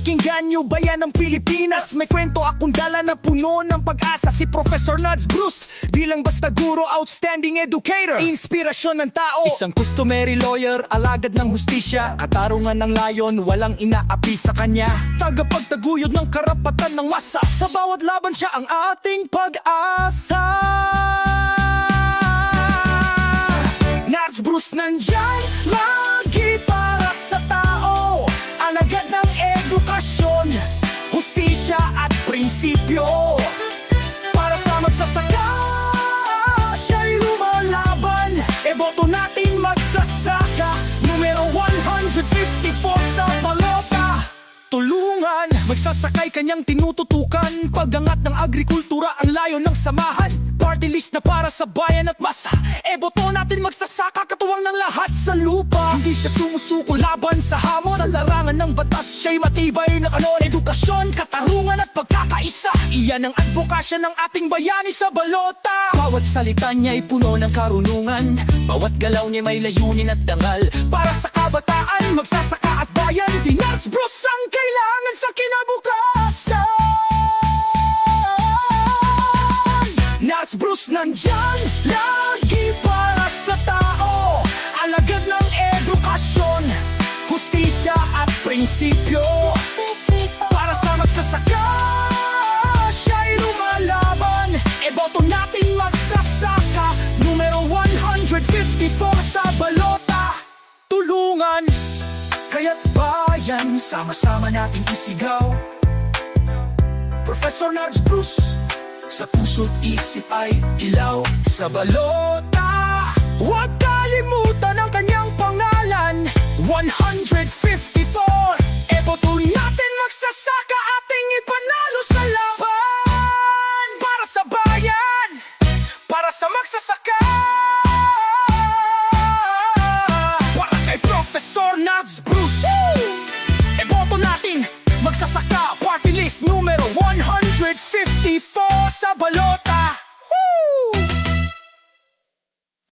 Pakinggan nyo bayan ng Pilipinas. May kwento akong dala na puno ng pag-asa. Si Professor Nuds Bruce, di lang basta guro, outstanding educator, inspirasyon ng tao. Isang customary lawyer, alagad ng hustisya, katarungan ng layon, walang inaapi sa kanya. Tagapagtaguyod ng karapatan ng masa, sa bawat laban siya ang ating pag-asa. Nuds Bruce nandyan lagi para sa tao, alagad ng edukasyon, hustisya at prinsipyo. Para sa magsasaka, siya'y lumalaban, boto natin magsasaka. Numero 154 sa balota. Tulungan, magsasakay kanyang tinututukan, pag-angat ng agrikultura ang layon ng samahan. Party list na para sa bayan at masa, boto natin magsasaka, katuwang ng lahat sa lupa. Hindi siya sumusuko laban sa hamon, sa larangan ng batas siya'y matibay na kanon. Edukasyon, katarungan at pagkakaisa, iyan ang advokasya ng ating bayani sa balota. Bawat salita niya'y puno ng karunungan, bawat galaw niya may layunin at dangal. Para sa kabataan, magsasaka at bayan, si Nuds Bruce ang kailangan sa kinabukasan. Nuds Bruce nandyan lagi para sa tao, alagad ng edukasyon, hustisya at prinsipyo. Para sa magsasaka, siya'y lumalaban, boto natin magsasaka. Numero 154 sa balota. Tulungan, kaya't bayan, sama-sama nating isigaw. Professor Nuds Bruce, sa puso't isip ay ilaw. Sa balota, huwag kalimutan ang kanyang pangalan, 154. Boto natin magsasaka.